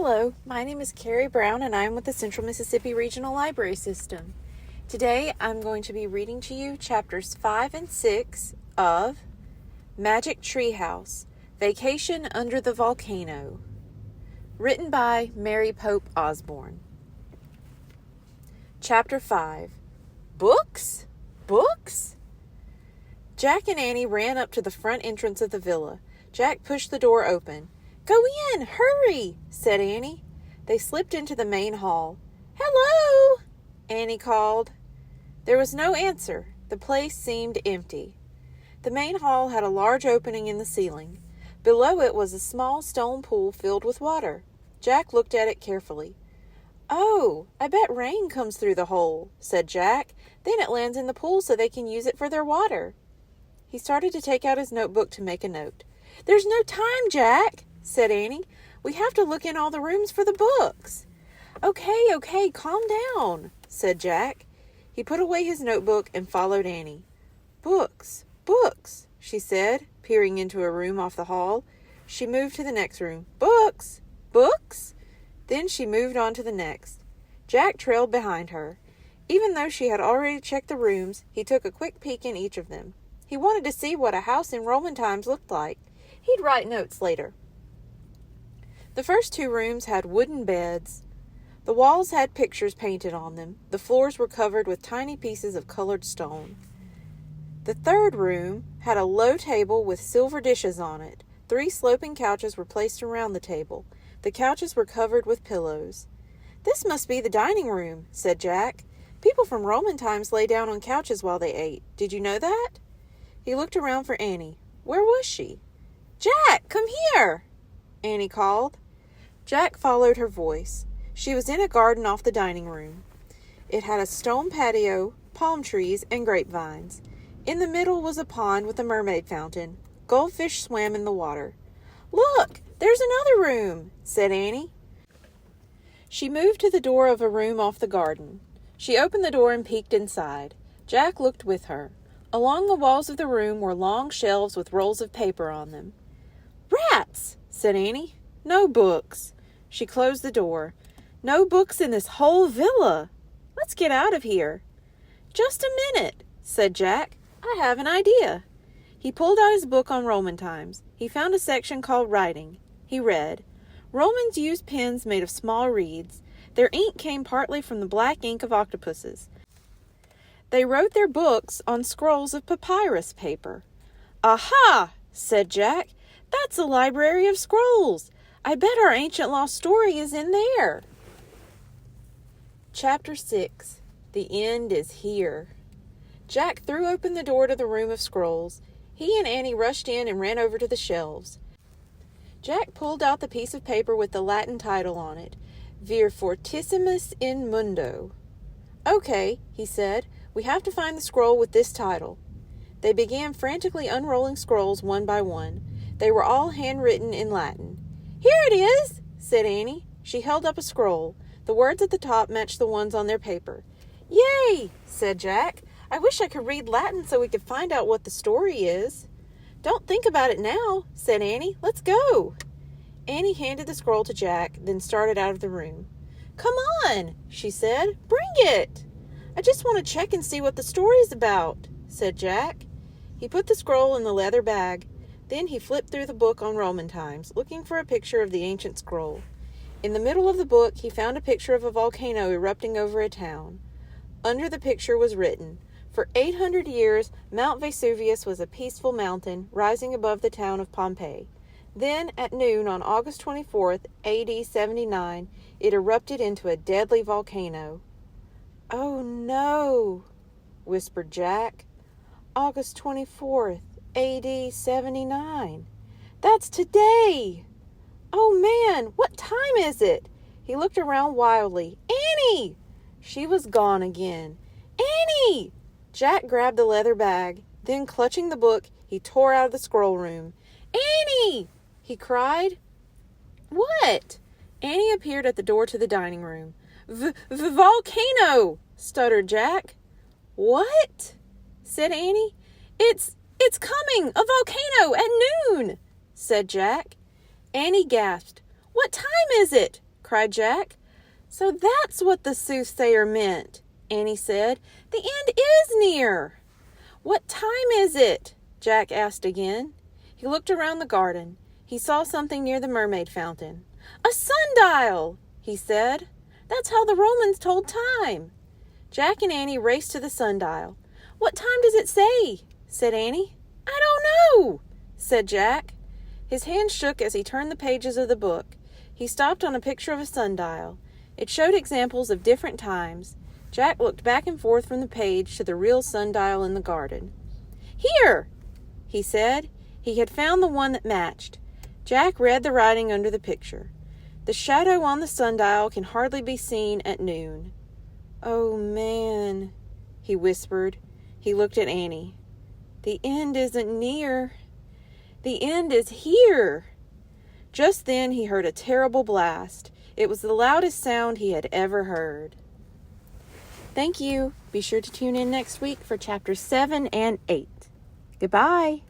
Hello, my name is Carrie Brown and I am with the Central Mississippi Regional Library System. Today I'm going to be reading to you chapters 5 and 6 of Magic Treehouse, Vacation Under the Volcano, written by Mary Pope Osborne. Chapter 5, Books? Books? Jack and Annie ran up to the front entrance of the villa. Jack pushed the door open. "Go in, hurry," said Annie. They slipped into the main hall. "Hello," Annie called. There was no answer. The place seemed empty. The main hall had a large opening in the ceiling. Below it was a small stone pool filled with water. Jack looked at it carefully. "Oh, I bet rain comes through the hole," said Jack. "Then it lands in the pool so they can use it for their water." He started to take out his notebook to make a note. "There's no time, Jack," said Annie. "We have to look in all the rooms for the books." Okay, calm down," said Jack. He put away his notebook and followed Annie. Books, she said, peering into a room off the hall. She moved to the next room. Books. Then she moved on to the next. Jack trailed behind her. Even though she had already checked the rooms, he took a quick peek in each of them. He wanted to see what a house in Roman times looked like. He'd write notes later. The first two rooms had wooden beds. The walls had pictures painted on them. The floors were covered with tiny pieces of colored stone. The third room had a low table with silver dishes on it. 3 sloping couches were placed around the table. The couches were covered with pillows. "This must be the dining room," said Jack. "People from Roman times lay down on couches while they ate. Did you know that?" He looked around for Annie. Where was she? "Jack, come here," Annie called. Jack followed her voice. She was in a garden off the dining room. It had a stone patio, palm trees, and grapevines. In the middle was a pond with a mermaid fountain. Goldfish swam in the water. "Look, there's another room," said Annie. She moved to the door of a room off the garden. She opened the door and peeked inside. Jack looked with her. Along the walls of the room were long shelves with rolls of paper on them. "Rats," said Annie. "No books." She closed the door. "No books in this whole villa. Let's get out of here." "Just a minute," said Jack. "I have an idea." He pulled out his book on Roman times. He found a section called Writing. He read, "Romans used pens made of small reeds. Their ink came partly from the black ink of octopuses. They wrote their books on scrolls of papyrus paper." "Aha!" said Jack. "That's a library of scrolls. I bet our ancient lost story is in there." Chapter 6. The End is Here. Jack threw open the door to the room of scrolls. He and Annie rushed in and ran over to the shelves. Jack pulled out the piece of paper with the Latin title on it, Vir Fortissimus in Mundo. "Okay," he said. "We have to find the scroll with this title." They began frantically unrolling scrolls one by one. They were all handwritten in Latin. "Here it is," said Annie. She held up a scroll. The words at the top matched the ones on their paper. "Yay," said Jack. "I wish I could read Latin so we could find out what the story is." "Don't think about it now," said Annie. "Let's go." Annie handed the scroll to Jack, then started out of the room. "Come on," she said. "Bring it." "I just want to check and see what the story's about," said Jack. He put the scroll in the leather bag. Then he flipped through the book on Roman times, looking for a picture of the ancient scroll. In the middle of the book, he found a picture of a volcano erupting over a town. Under the picture was written, "For 800 years, Mount Vesuvius was a peaceful mountain rising above the town of Pompeii. Then, at noon on August 24th, AD 79, it erupted into a deadly volcano." "Oh, no," whispered Jack. "August 24th, AD 79. That's today. Oh, man, what time is it?" He looked around wildly. "Annie!" She was gone again. "Annie!" Jack grabbed the leather bag. Then, clutching the book, he tore out of the scroll room. "Annie!" he cried. "What?" Annie appeared at the door to the dining room. "Volcano!" stuttered Jack. "What?" said Annie. It's coming! A volcano at noon!" said Jack. Annie gasped. "What time is it?" cried Jack. So that's what the soothsayer meant, Annie said. The end is near. What time is it? Jack asked again. He looked around the garden. He saw something near the mermaid fountain. A sundial, he said. That's how the Romans told time. Jack and Annie raced to the sundial. What time does it say? Said Annie. I don't know, said Jack. His hand shook as he turned the pages of the book. He stopped on a picture of a sundial. It showed examples of different times. Jack looked back and forth from the page to the real sundial in the garden. Here, he said. He had found the one that matched. Jack read the writing under the picture. The shadow on the sundial can hardly be seen at noon. Oh, man, he whispered. He looked at Annie. The end isn't near. The end is here. Just then he heard a terrible blast. It was the loudest sound he had ever heard. Thank you. Be sure to tune in next week for chapters 7 and 8. Goodbye.